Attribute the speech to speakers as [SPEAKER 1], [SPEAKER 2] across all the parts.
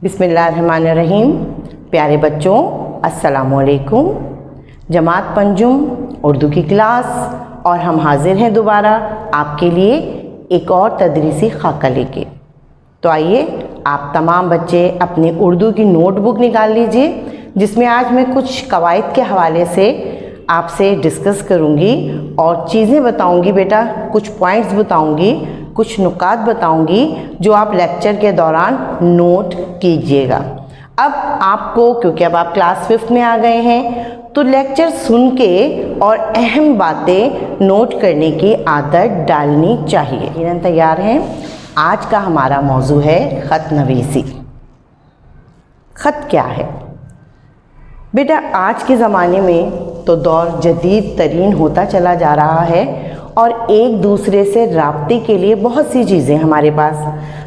[SPEAKER 1] बिस्मिल्लाहिर्रहमानिर्रहीम। प्यारे बच्चों, अस्सलामुअलैकुम। जमात पंजुम उर्दू की क्लास और हम हाजिर हैं दोबारा आपके लिए एक और तदरीसी खाका लेके। तो आइए आप तमाम बच्चे अपनी उर्दू की नोटबुक निकाल लीजिए, जिसमें आज मैं कुछ कवायद के हवाले से आपसे डिस्कस करूँगी और चीज़ें बताऊँगी बेटा, कुछ पॉइंट्स बताऊँगी, कुछ नुकात बताऊँगी जो आप लेक्चर के दौरान नोट कीजिएगा। अब आपको, क्योंकि अब आप क्लास 5 में आ गए हैं, तो लेक्चर सुन के और अहम बातें नोट करने की आदत डालनी चाहिए। यकीनन तैयार हैं? आज का हमारा मौजू है ख़त नवीसी। ख़त क्या है बेटा? आज के ज़माने में तो दौर जदीद तरीन होता चला जा रहा है और एक दूसरे से राब्ते के लिए बहुत सी चीज़ें हमारे पास,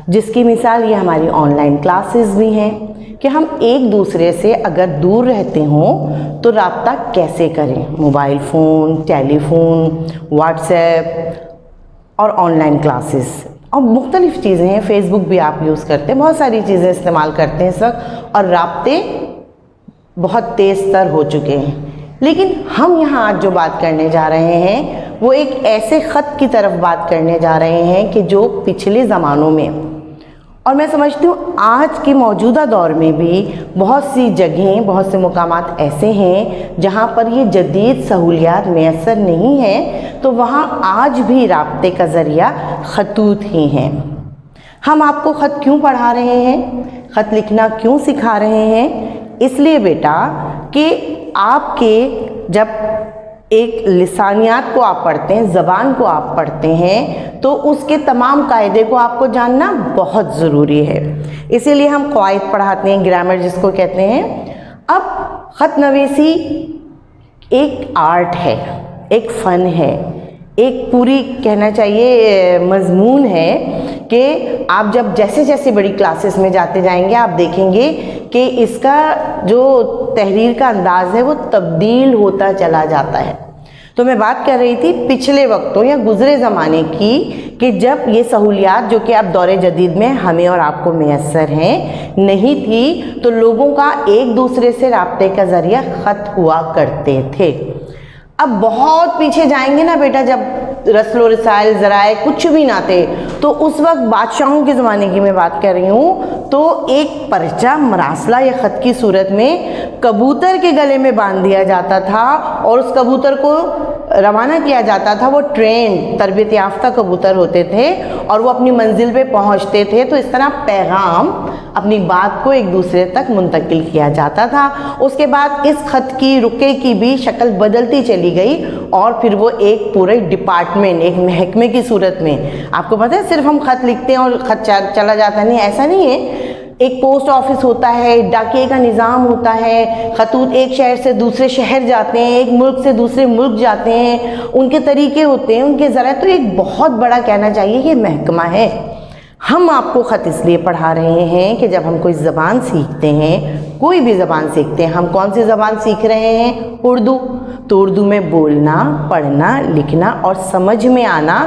[SPEAKER 1] जिसकी मिसाल ये हमारी ऑनलाइन क्लासेस भी हैं कि हम एक दूसरे से अगर दूर रहते हों तो राब्ता कैसे करें। मोबाइल फ़ोन, टेलीफोन, व्हाट्सएप और ऑनलाइन क्लासेस और मुख्तलिफ़ चीज़ें हैं। फेसबुक भी आप यूज़ करते हैं, बहुत सारी चीज़ें इस्तेमाल करते हैं इस वक्त और राब्ते बहुत तेज़ तर हो चुके हैं। लेकिन हम यहाँ आज जो बात करने जा रहे हैं वो एक ऐसे ख़त की तरफ बात करने जा रहे हैं कि जो पिछले ज़मानों में, और मैं समझती हूँ आज के मौजूदा दौर में भी बहुत सी जगहें, बहुत से मुकामात ऐसे हैं जहाँ पर ये जदीद सहूलियात मैसर नहीं है, तो वहाँ आज भी राब्ते का ज़रिया ख़तूत ही हैं। हम आपको ख़त क्यों पढ़ा रहे हैं, ख़त लिखना क्यों सिखा रहे हैं? इसलिए बेटा कि आपके जब एक लिसानियात को आप पढ़ते हैं, ज़बान को आप पढ़ते हैं, तो उसके तमाम कायदे को आपको जानना बहुत ज़रूरी है। इसीलिए हम क़वाइद पढ़ाते हैं, ग्रामर जिसको कहते हैं। अब ख़त नवीसी एक आर्ट है, एक फ़न है, एक पूरी कहना चाहिए मज़मून है कि आप जब जैसे जैसे बड़ी क्लासेस में जाते जाएंगे आप देखेंगे कि इसका जो तहरीर का अंदाज़ है वो तब्दील होता चला जाता है। तो मैं बात कर रही थी पिछले वक्तों या गुज़रे ज़माने की कि जब ये सहूलियात जो कि अब दौरे जदीद में हमें और आपको मैसर हैं नहीं थी, तो लोगों का एक दूसरे से राब्ते का ज़रिया ख़त हुआ करते थे। अब बहुत पीछे जाएंगे ना बेटा, जब रस्लो रसाइल ज़राए कुछ भी ना थे, तो उस वक्त बादशाहों के ज़माने की मैं बात कर रही हूँ, तो एक पर्चा मरासला या ख़त की सूरत में कबूतर के गले में बांध दिया जाता था और उस कबूतर को रवाना किया जाता था। वो ट्रेन तरबियत याफ्ता कबूतर होते थे और वो अपनी मंजिल पे पहुँचते थे। तो इस तरह पैगाम, अपनी बात को एक दूसरे तक मुंतकिल किया जाता था। उसके बाद इस ख़त की रुके की भी शक्ल बदलती चली गई और फिर वो एक पूरे डिपार्टमेंट, एक महकमे की सूरत में, आपको पता है सिर्फ हम ख़त लिखते हैं और ख़त चला जाता नहीं, ऐसा नहीं है। एक पोस्ट ऑफिस होता है, डाकिए का निज़ाम होता है, खतूत एक शहर से दूसरे शहर जाते हैं, एक मुल्क से दूसरे मुल्क जाते हैं, उनके तरीके होते हैं, उनके ज़रा, तो एक बहुत बड़ा कहना चाहिए ये महकमा है। हम आपको ख़त इसलिए पढ़ा रहे हैं कि जब हम कोई ज़बान सीखते हैं, कोई भी ज़बान सीखते हैं, हम कौन सी ज़बान सीख रहे हैं? उर्दू। तो उर्दू में बोलना, पढ़ना, लिखना और समझ में आना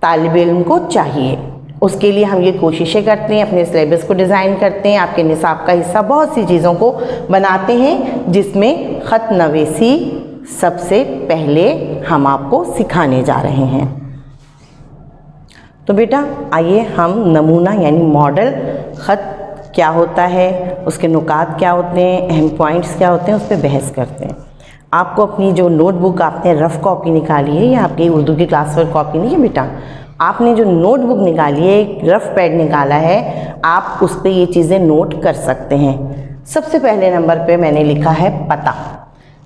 [SPEAKER 1] तालिब इल्म को चाहिए। उसके लिए हम ये कोशिशें करते हैं, अपने सिलेबस को डिज़ाइन करते हैं, आपके निसाब का हिस्सा बहुत सी चीज़ों को बनाते हैं, जिसमें ख़त नवीसी सबसे पहले हम आपको सिखाने जा रहे हैं। तो बेटा आइए हम नमूना यानी मॉडल ख़त क्या होता है, उसके नुकात क्या होते हैं, अहम पॉइंट्स क्या होते हैं, उस पर बहस करते हैं। आपको अपनी जो नोटबुक आपने रफ़ कॉपी निकाली है, या आपकी उर्दू की क्लास वर्क कॉपी नहीं है बेटा, आपने जो नोटबुक निकाली है, एक रफ़ पैड निकाला है, आप उस पर ये चीज़ें नोट कर सकते हैं। सबसे पहले नंबर पे मैंने लिखा है पता।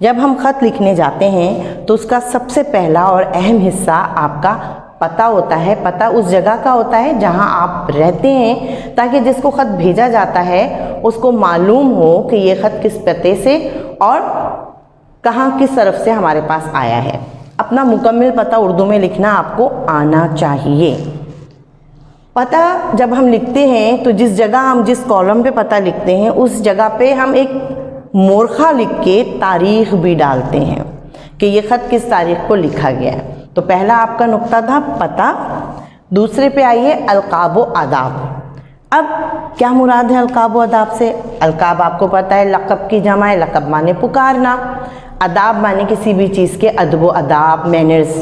[SPEAKER 1] जब हम ख़त लिखने जाते हैं तो उसका सबसे पहला और अहम हिस्सा आपका पता होता है। पता उस जगह का होता है जहां आप रहते हैं, ताकि जिसको ख़त भेजा जाता है उसको मालूम हो कि ये ख़त किस पते से और कहाँ किस तरफ से हमारे पास आया है। अपना मुकम्मल पता उर्दू में लिखना आपको आना चाहिए। पता जब हम लिखते हैं तो जिस जगह हम जिस कॉलम पे पता लिखते हैं उस जगह पे हम एक मोरखा लिख के तारीख़ भी डालते हैं कि ये ख़त किस तारीख़ को लिखा गया है। तो पहला आपका नुक्ता था पता। दूसरे पे आइए अलक़ाब व आदाब। अब क्या मुराद है अलकाब व अदाब से? अलकाब आपको पता है लक़ब की जमा है, लक़ब माने पुकारना, अदाब माने किसी भी चीज़ के अदब व अदाब, मैनर्स।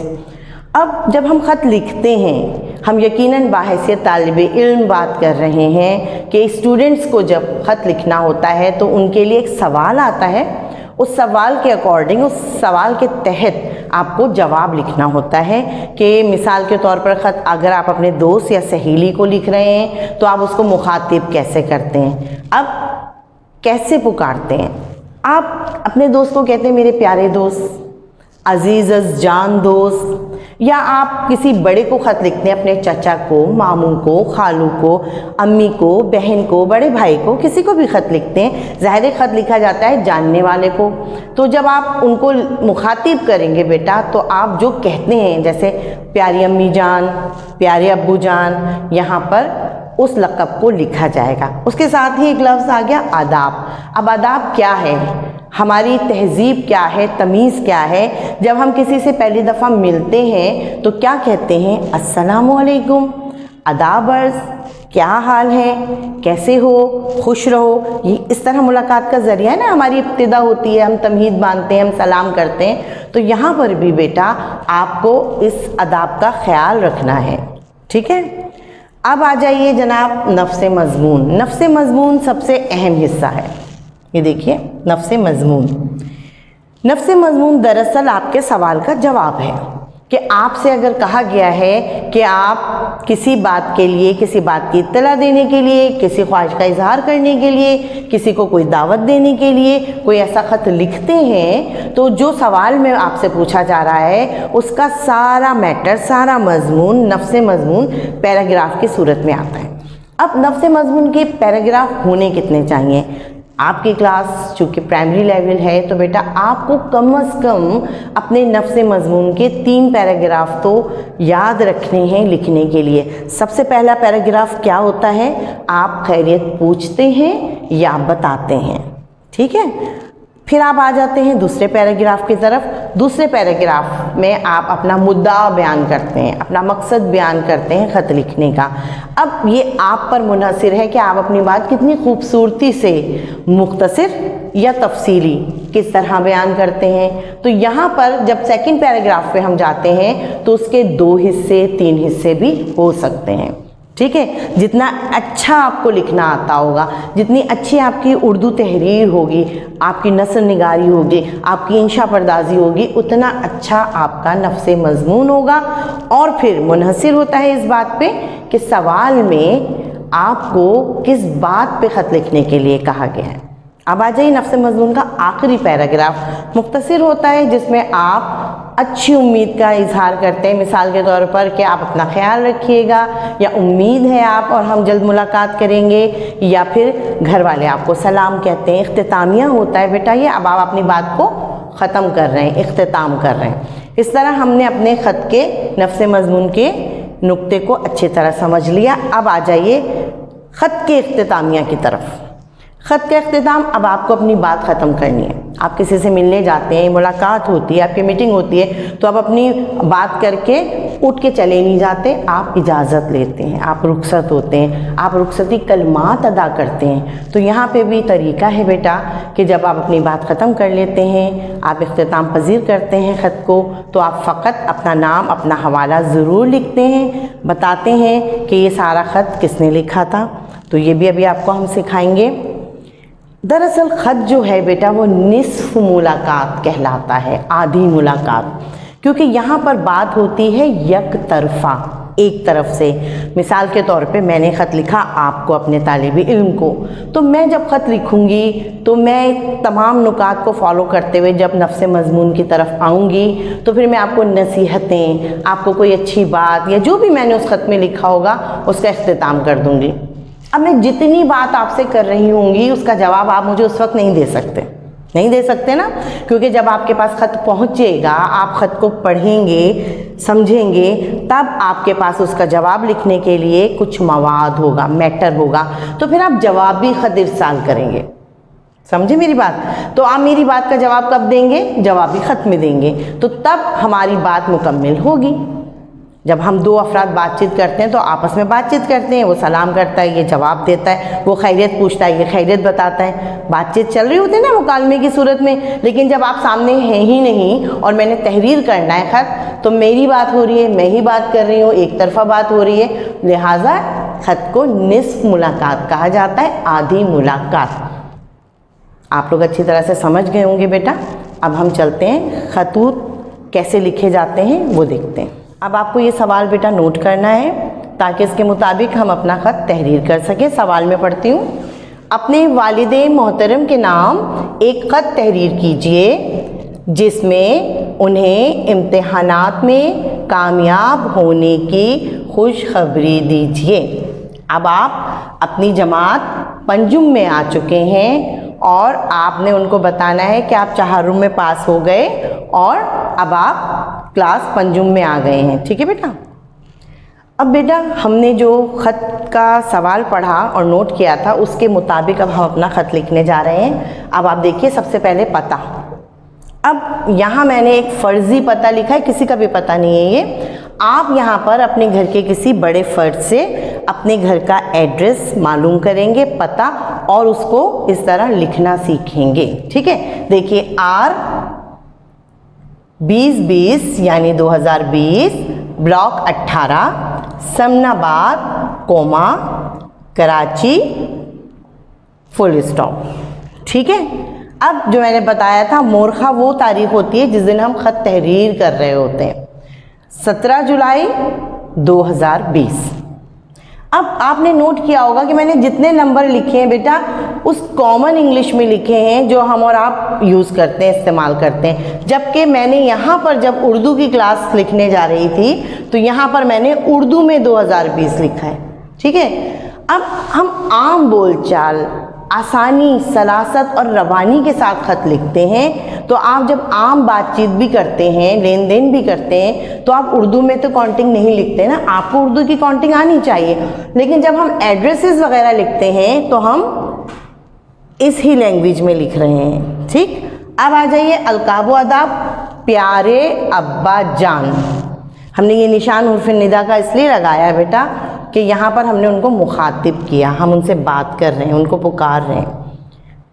[SPEAKER 1] अब जब हम ख़त लिखते हैं, हम यकीनन बाहैसियत तालिब इल्म बात कर रहे हैं कि स्टूडेंट्स को जब ख़त लिखना होता है तो उनके लिए एक सवाल आता है, उस सवाल के अकॉर्डिंग, उस सवाल के तहत आपको जवाब लिखना होता है। कि मिसाल के तौर पर ख़त अगर आप अपने दोस्त या सहेली को लिख रहे हैं तो आप उसको मुखातिब कैसे करते हैं, अब कैसे पुकारते हैं? आप अपने दोस्त को कहते हैं मेरे प्यारे दोस्त, अजीज़ जान दोस्त, या आप किसी बड़े को ख़त लिखते हैं, अपने चचा को, मामू को, खालू को, अम्मी को, बहन को, बड़े भाई को, किसी को भी ख़त लिखते हैं। ज़ाहिर ख़त लिखा जाता है जानने वाले को। तो जब आप उनको मुखातिब करेंगे बेटा, तो आप जो कहते हैं, जैसे प्यारी अम्मी जान, प्यारे अब्बू जान, यहाँ पर उस लक़ब को लिखा जाएगा। उसके साथ ही एक लफ्ज़ आ गया आदाब। अब आदाब क्या है, हमारी तहज़ीब क्या है, तमीज़ क्या है? जब हम किसी से पहली दफ़ा मिलते हैं तो क्या कहते हैं? अस्सलामु अलैकुम, आदाब अर्ज़, क्या हाल है, कैसे हो, खुश रहो। ये इस तरह मुलाकात का ज़रिया है ना, हमारी इब्तिदा होती है, हम तमहीद बांधते हैं, हम सलाम करते हैं। तो यहाँ पर भी बेटा आपको इस आदाब का ख़्याल रखना है, ठीक है। अब आ जाइए जनाब नफ्स मज़मून। नफ्स मज़मून सबसे अहम हिस्सा है। ये देखिए नफ्स मज़मून। नफ्स मज़मून दरअसल आपके सवाल का जवाब है कि आपसे अगर कहा गया है कि आप किसी बात के लिए, किसी बात की इत्तला देने के लिए, किसी ख्वाहिश का इजहार करने के लिए, किसी को कोई दावत देने के लिए कोई ऐसा ख़त लिखते हैं, तो जो सवाल में आपसे पूछा जा रहा है उसका सारा मैटर, सारा मज़मून, नफ्स मज़मून पैराग्राफ की सूरत में आता है। अब नफ्स मज़मून के पैराग्राफ होने कितने चाहिए? आपकी क्लास चूँकि प्राइमरी लेवल है तो बेटा आपको कम से कम अपने नफ्स मज़मून के 3 पैराग्राफ तो याद रखने हैं लिखने के लिए। सबसे पहला पैराग्राफ क्या होता है? आप खैरियत पूछते हैं या बताते हैं, ठीक है। फिर आप आ जाते हैं दूसरे पैराग्राफ की तरफ। दूसरे पैराग्राफ में आप अपना मुद्दा बयान करते हैं, अपना मकसद बयान करते हैं ख़त लिखने का। अब ये आप पर मुनहसिर है कि आप अपनी बात कितनी खूबसूरती से मुख्तसर या तफसीली किस तरह बयान करते हैं। तो यहाँ पर जब सेकंड पैराग्राफ पे हम जाते हैं तो उसके 2 हिस्से, 3 हिस्से भी हो सकते हैं, ठीक है। जितना अच्छा आपको लिखना आता होगा, जितनी अच्छी आपकी उर्दू तहरीर होगी, आपकी नस्र निगारी होगी, आपकी इंशा पर्दाजी होगी, उतना अच्छा आपका नफ्स मज़मून होगा। और फिर मुनहसिर होता है इस बात पे कि सवाल में आपको किस बात पे ख़त लिखने के लिए कहा गया है। अब आ जाइए नफ्स मज़मून का आखिरी पैराग्राफ। मुख्तसर होता है जिसमें आप अच्छी उम्मीद का इजहार करते हैं, मिसाल के तौर पर कि आप अपना ख्याल रखिएगा, या उम्मीद है आप और हम जल्द मुलाकात करेंगे, या फिर घर वाले आपको सलाम कहते हैं। इख्तितामिया होता है बेटा ये, अब आप अपनी बात को ख़त्म कर रहे हैं, इख्तिताम कर रहे हैं। इस तरह हमने अपने ख़त के नफ्स मज़मून के नुक्ते को अच्छी तरह समझ लिया। अब आ जाइए ख़त के इख्तितामिया की तरफ। ख़त का इख्तिताम, अब आपको अपनी बात ख़त्म करनी है। आप किसी से मिलने जाते हैं, मुलाकात होती है, आपकी मीटिंग होती है, तो आप अपनी बात करके उठ के चले नहीं जाते, आप इजाज़त लेते हैं, आप रुखसत होते हैं, आप रुखसती कलमात अदा करते हैं। तो यहाँ पे भी तरीका है बेटा कि जब आप अपनी बात ख़त्म कर लेते हैं, आप इख्तिताम पजीर करते हैं ख़त को, तो आप फ़कत अपना नाम, अपना हवाला ज़रूर लिखते हैं, बताते हैं कि ये सारा ख़त किसने लिखा था। तो ये भी अभी आपको हम सिखाएंगे। दरअसल ख़त जो है बेटा वो निस्फ़ मुलाकात कहलाता है, आधी मुलाकात, क्योंकि यहाँ पर बात होती है यक तरफ़ा, एक तरफ से। मिसाल के तौर पे मैंने ख़त लिखा आपको, अपने तालिब इल्म को, तो मैं जब ख़त लिखूँगी तो मैं तमाम नुकात को फॉलो करते हुए जब नफ्स मज़मून की तरफ आऊँगी तो फिर मैं आपको नसीहतें, आपको कोई अच्छी बात या जो भी मैंने उस ख़त में लिखा होगा उसका इख्तिताम कर दूँगी। अब मैं जितनी बात आपसे कर रही होंगी उसका जवाब आप मुझे उस वक्त नहीं दे सकते ना, क्योंकि जब आपके पास ख़त पहुँचेगा, आप ख़त को पढ़ेंगे, समझेंगे, तब आपके पास उसका जवाब लिखने के लिए कुछ मवाद होगा, मैटर होगा, तो फिर आप जवाब भी ख़त इरसाल करेंगे। समझे मेरी बात? तो आप मेरी बात का जवाब कब देंगे? जवाब भी ख़त में देंगे, तो तब हमारी बात मुकम्मल होगी। जब हम दो अफराद बातचीत करते हैं तो आपस में बातचीत करते हैं, वो सलाम करता है, ये जवाब देता है, वो खैरियत पूछता है, ये खैरियत बताता है, बातचीत चल रही होती है ना मुकालमे की सूरत में। लेकिन जब आप सामने हैं ही नहीं और मैंने तहरीर करना है ख़त, तो मेरी बात हो रही है, मैं ही बात कर रही हूँ, एक तरफा बात हो रही है, लिहाजा ख़त को निस्फ मुलाकात कहा जाता है, आधी मुलाकात। आप लोग अच्छी तरह से समझ गए होंगे बेटा। अब हम चलते हैं खतूत कैसे लिखे जाते हैं वो देखते हैं। अब आपको ये सवाल बेटा नोट करना है ताकि इसके मुताबिक हम अपना ख़त तहरीर कर सकें। सवाल में पढ़ती हूँ, अपने वालिदे मोहतरम के नाम एक ख़त तहरीर कीजिए जिसमें उन्हें इम्तिहानात में कामयाब होने की खुशखबरी दीजिए। अब आप अपनी जमात पंजुम में आ चुके हैं और आपने उनको बताना है कि आप चहारुम में पास हो गए और अब आप क्लास पंजुम में आ गए हैं। ठीक है बेटा। अब बेटा हमने जो ख़त का सवाल पढ़ा और नोट किया था उसके मुताबिक अब हम अपना ख़त लिखने जा रहे हैं। अब आप देखिए, सबसे पहले पता। अब यहाँ मैंने एक फ़र्ज़ी पता लिखा है, किसी का भी पता नहीं है ये। आप यहाँ पर अपने घर के किसी बड़े फ़र्द से अपने घर का एड्रेस मालूम करेंगे, पता, और उसको इस तरह लिखना सीखेंगे। ठीक है। देखिए, R 2020 यानी 2020, block 18, Samanabad, comma, Karachi, full stop. ठीक है। अब जो मैंने बताया था, मोरखा वो तारीख होती है जिस दिन हम ख़त तहरीर कर रहे होते हैं, 17 जुलाई 2020। अब आपने नोट किया होगा कि मैंने जितने नंबर लिखे हैं बेटा उस कॉमन इंग्लिश में लिखे हैं जो हम और आप यूज़ करते हैं, इस्तेमाल करते हैं। जबकि मैंने यहाँ पर जब उर्दू की क्लास लिखने जा रही थी तो यहाँ पर मैंने उर्दू में 2020 लिखा है। ठीक है। अब हम आम बोलचाल, आसानी, सलासत और रवानी के साथ ख़त लिखते हैं। तो आप जब आम बातचीत भी करते हैं, लेन देन भी करते हैं, तो आप उर्दू में तो काउंटिंग नहीं लिखते ना, आपको उर्दू की काउंटिंग आनी चाहिए। लेकिन जब हम एड्रेसेस वगैरह लिखते हैं तो हम इस ही लैंग्वेज में लिख रहे हैं। ठीक। अब आ जाइए अलकाब व अदाब। प्यारे अब्बा जान, हमने ये निशान उर्फ़ निदा का इसलिए लगाया है बेटा कि यहाँ पर हमने उनको मुखातिब किया, हम उनसे बात कर रहे हैं, उनको पुकार रहे हैं।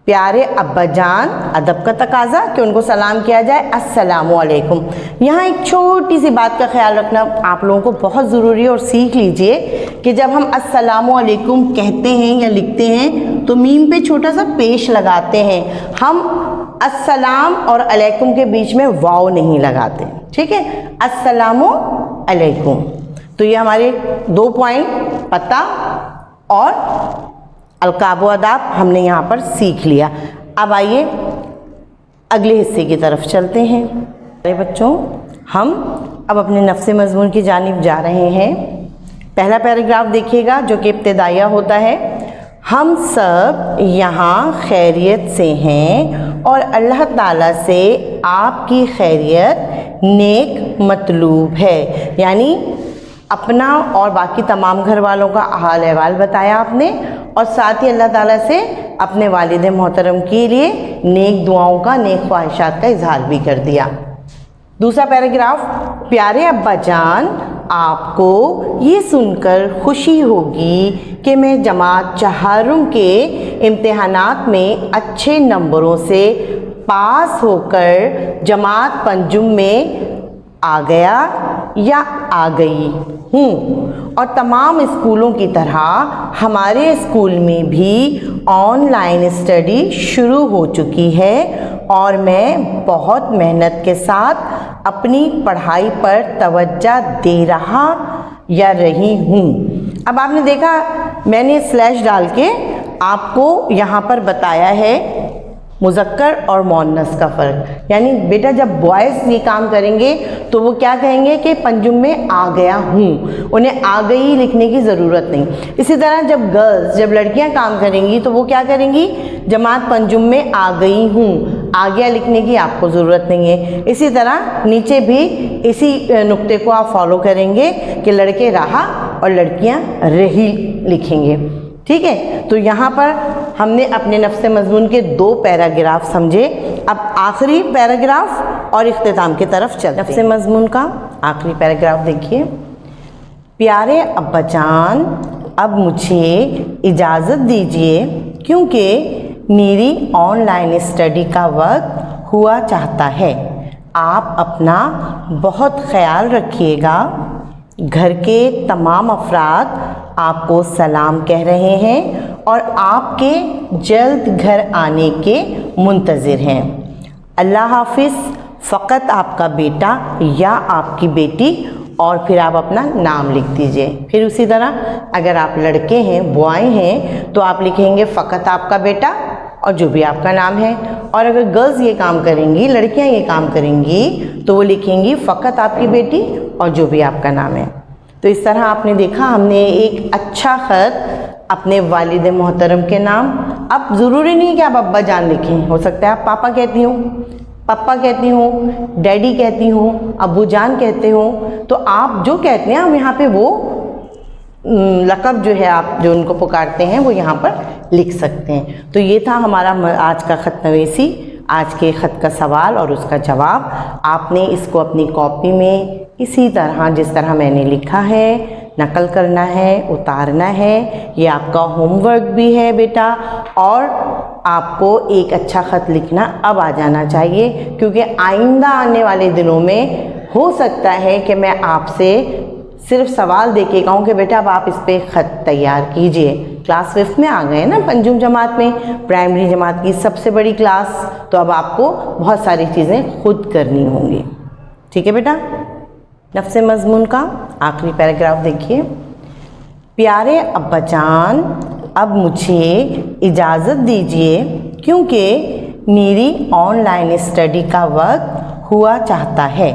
[SPEAKER 1] प्यारे अब्बा जान, अदब का तकाजा कि उनको सलाम किया जाए, अस्सलामु अलैकुम। यहाँ एक छोटी सी बात का ख्याल रखना आप लोगों को बहुत ज़रूरी है और सीख लीजिए कि जब हम अस्सलामु अलैकुम कहते हैं या लिखते हैं तो मीम पे छोटा सा पेश लगाते हैं। हम अस्सलाम और अलैकुम के बीच में वाव नहीं लगाते। ठीक है। अस्सलामु अलैकुम। तो ये हमारे 2 पॉइंट, पता और अलकाब व अदाब, हमने यहाँ पर सीख लिया। अब आइए अगले हिस्से की तरफ चलते हैं। अरे बच्चों, हम अब अपने नफ्से मज़मून की जानिब जा रहे हैं। पहला पैराग्राफ देखिएगा जो कि इब्तिदाइया होता है। हम सब यहाँ खैरियत से हैं और अल्लाह ताला से आपकी खैरियत नेक मतलूब है। यानी अपना और बाकी तमाम घर वालों का हाल अहवाल बताया आपने और साथ ही अल्लाह ताला से अपने वालिद मोहतरम के लिए नेक दुआओं का, नेक ख्वाहिशात का इजहार भी कर दिया। दूसरा पैराग्राफ, प्यारे अब्बा जान, आपको ये सुनकर खुशी होगी कि मैं जमात चहारुम के इम्तिहानात में अच्छे नंबरों से पास होकर जमात पंजुम में आ गया या आ गई हूँ और तमाम स्कूलों की तरह हमारे स्कूल में भी ऑनलाइन स्टडी शुरू हो चुकी है और मैं बहुत मेहनत के साथ अपनी पढ़ाई पर तवज्जो दे रहा या रही हूँ। अब आपने देखा मैंने स्लैश डाल के आपको यहाँ पर बताया है मुज़क्कर और मुअन्नस का फ़र्क। यानी बेटा जब बॉयज़ ये काम करेंगे तो वो क्या कहेंगे कि पंजुम में आ गया हूँ, उन्हें आ गई लिखने की ज़रूरत नहीं। इसी तरह जब गर्ल्स, जब लड़कियाँ काम करेंगी तो वो क्या करेंगी, जमात पंजुम में आ गई हूँ, आ गया लिखने की आपको ज़रूरत नहीं है। इसी तरह नीचे भी इसी नुक्ते को आप फॉलो करेंगे कि लड़के रहा और लड़कियाँ रही लिखेंगे। ठीक है। तो यहाँ पर हमने अपने नफ्से मज़मून के 2 पैराग्राफ समझे। अब आखिरी पैराग्राफ और इख्तिताम की तरफ चलते हैं। नफ्से मज़मून का आखिरी पैराग्राफ देखिए। प्यारे अब्बाजान, अब मुझे इजाज़त दीजिए क्योंकि मेरी ऑनलाइन स्टडी का वक्त हुआ चाहता है। आप अपना बहुत ख्याल रखिएगा। घर के तमाम अफराद आपको सलाम कह रहे हैं और आपके जल्द घर आने के मुंतज़िर हैं। अल्लाह हाफिज़। फ़कत आपका बेटा या आपकी बेटी और फिर आप अपना नाम लिख दीजिए। फिर उसी तरह अगर आप लड़के हैं, बॉय हैं, तो आप लिखेंगे फ़कत आपका बेटा और जो भी आपका नाम है। और अगर गर्ल्स ये काम करेंगी, लड़कियां ये काम करेंगी, तो वो लिखेंगी फ़कत आपकी बेटी और जो भी आपका नाम है। तो इस तरह आपने देखा, हमने एक अच्छा ख़त अपने वालिद मोहतरम के नाम, अब ज़रूरी नहीं कि आप अब्बा जान लिखें, हो सकता है आप पापा कहती हूँ, पप्पा कहती हूँ, डैडी कहती हूँ, अब्बू जान कहते हो, तो आप जो कहते हैं हम यहाँ पे वो लक़ब जो है आप जो उनको पुकारते हैं वो यहाँ पर लिख सकते हैं। तो ये था हमारा आज का ख़त नवीसी, आज के ख़त का सवाल और उसका जवाब। आपने इसको अपनी कॉपी में इसी तरह जिस तरह मैंने लिखा है नकल करना है, उतारना है। ये आपका होमवर्क भी है बेटा, और आपको एक अच्छा ख़त लिखना अब आ जाना चाहिए, क्योंकि आइंदा आने वाले दिनों में हो सकता है कि मैं आपसे सिर्फ सवाल दे के कहूँ कि बेटा अब आप इस पर ख़त तैयार कीजिए। क्लास 5 में आ गए ना, पंजुम जमात में, प्राइमरी जमात की सबसे बड़ी क्लास, तो अब आपको बहुत सारी चीज़ें खुद करनी होंगी। ठीक है बेटा। नफ्स मज़मून का आखिरी पैराग्राफ देखिए। प्यारे अब्बाजान, अब मुझे इजाज़त दीजिए क्योंकि मेरी ऑनलाइन स्टडी का वक्त हुआ चाहता है।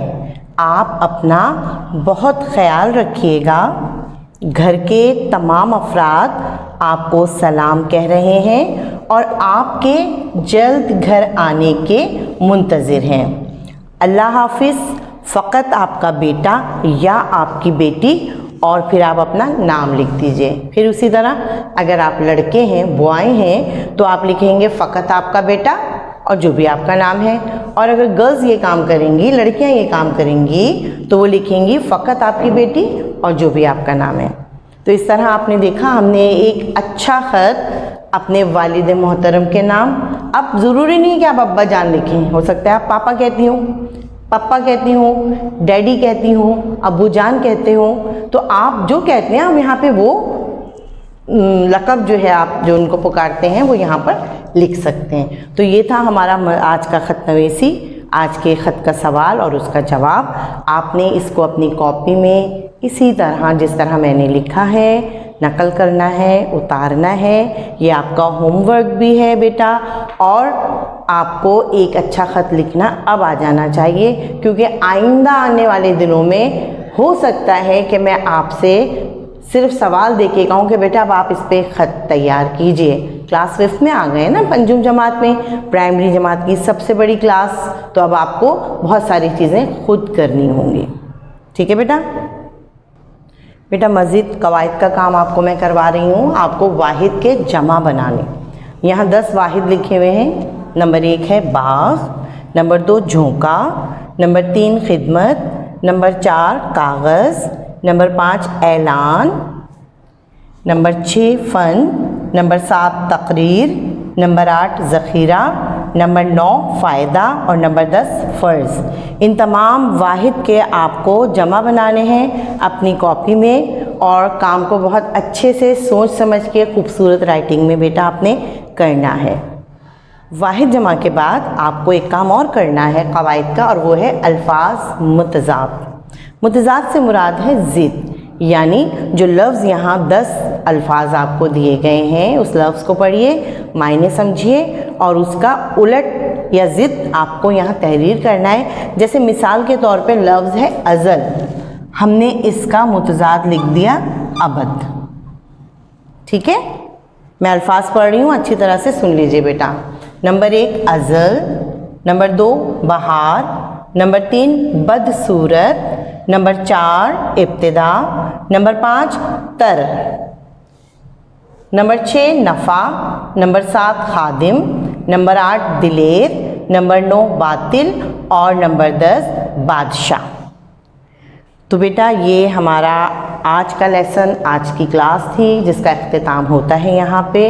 [SPEAKER 1] आप अपना बहुत ख्याल रखिएगा। घर के तमाम अफराद आपको सलाम कह रहे हैं और आपके जल्द घर आने के मुंतज़िर हैं। अल्लाह हाफिज़। फ़कत आपका बेटा या आपकी बेटी और फिर आप अपना नाम लिख दीजिए। फिर उसी तरह अगर आप लड़के हैं, बॉय हैं, तो आप लिखेंगे फ़कत आपका बेटा और जो भी आपका नाम है। और अगर गर्ल्स ये काम करेंगी, लड़कियां ये काम करेंगी, तो वो लिखेंगी फ़कत आपकी बेटी और जो भी आपका नाम है। तो इस तरह आपने देखा, हमने एक अच्छा ख़त अपने वालिद मोहतरम के नाम, अब ज़रूरी नहीं कि आप अब्बा जान लिखें, हो सकता है आप पापा कहती हूँ, पप्पा कहती हूँ, डैडी कहती हूँ, अब्बू जान कहते हो, तो आप जो कहते हैं हम यहाँ पे वो लक़ब जो है आप जो उनको पुकारते हैं वो यहाँ पर लिख सकते हैं। तो ये था हमारा आज का ख़त नवीसी, आज के ख़त का सवाल और उसका जवाब। आपने इसको अपनी कॉपी में इसी तरह जिस तरह मैंने लिखा है नकल करना है, उतारना है। ये आपका होमवर्क भी है बेटा, और आपको एक अच्छा ख़त लिखना अब आ जाना चाहिए, क्योंकि आइंदा आने वाले दिनों में हो सकता है कि मैं आपसे सिर्फ सवाल दे के कहूँ कि बेटा अब आप इस पर ख़त तैयार कीजिए। क्लास 5 में आ गए ना, पंजुम जमात में, प्राइमरी जमात की सबसे बड़ी क्लास, तो अब आपको बहुत सारी चीज़ें खुद करनी होंगी। ठीक है बेटा। बेटा मज़ीद कवायद का काम आपको मैं करवा रही हूँ, आपको वाहिद के जमा बनाने। यहाँ 10 वाहिद लिखे हुए हैं। नंबर 1 है बाग़, नंबर 2 झोंका, नंबर 3 खिदमत, नंबर 4 कागज़, नंबर 5 ऐलान, नंबर 6 फ़न, नंबर 7 तकरीर, नंबर 8 ज़ख़ीरा, नंबर 9 फ़ायदा और नंबर 10 फ़र्ज़। इन तमाम वाहिद के आपको जमा बनाने हैं अपनी कॉपी में, और काम को बहुत अच्छे से सोच समझ के खूबसूरत राइटिंग में बेटा आपने करना है। वाहिद जमा के बाद आपको एक काम और करना है कवायद का, और वो है अल्फाज मुतज़ाद। मुतज़ाद से मुराद है ज़िद, यानी जो लफ्ज़ यहाँ 10 अल्फाज आपको दिए गए हैं उस लफ्ज़ को पढ़िए, मायने समझिए और उसका उलट या ज़िद आपको यहाँ तहरीर करना है। जैसे मिसाल के तौर पे लफ्ज़ है अज़ल, हमने इसका मुतज़ाद लिख दिया अबद। ठीक है, मैं अल्फाज पढ़ रही हूँ, अच्छी तरह से सुन लीजिए बेटा। नंबर 1 अज़ल, नंबर 2 बहार, नंबर 3 बदसूरत, नंबर 4 इब्तिदा, नंबर 5 तर, नंबर 6 नफ़ा, नंबर 7 खादिम, नंबर 8 दिलेर, नंबर 9 बातिल और नंबर 10 बादशाह। तो बेटा ये हमारा आज का लेसन, आज की क्लास थी जिसका अख्तिताम होता है यहाँ पे।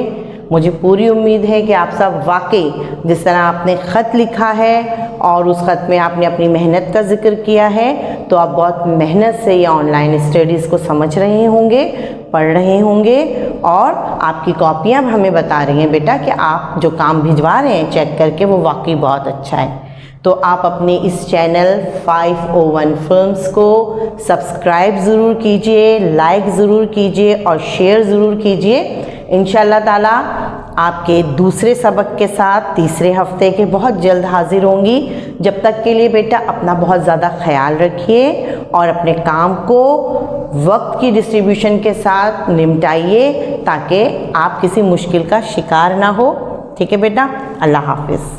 [SPEAKER 1] मुझे पूरी उम्मीद है कि आप सब वाकई जिस तरह आपने ख़त लिखा है और उस ख़त में आपने अपनी मेहनत का ज़िक्र किया है, तो आप बहुत मेहनत से ये ऑनलाइन स्टडीज़ को समझ रहे होंगे, पढ़ रहे होंगे और आपकी कॉपियाँ हमें बता रही हैं बेटा कि आप जो काम भिजवा रहे हैं चेक करके वो वाकई बहुत अच्छा है। तो आप अपने इस चैनल 501 फिल्म्स को सब्सक्राइब ज़रूर कीजिए, लाइक ज़रूर कीजिए और शेयर ज़रूर कीजिए। इंशाल्लाह ताला आपके दूसरे सबक के साथ तीसरे हफ्ते के बहुत जल्द हाजिर होंगी। जब तक के लिए बेटा अपना बहुत ज़्यादा ख्याल रखिए और अपने काम को वक्त की डिस्ट्रीब्यूशन के साथ निपटाइए ताकि आप किसी मुश्किल का शिकार ना हो। ठीक है बेटा, अल्लाह हाफिज़।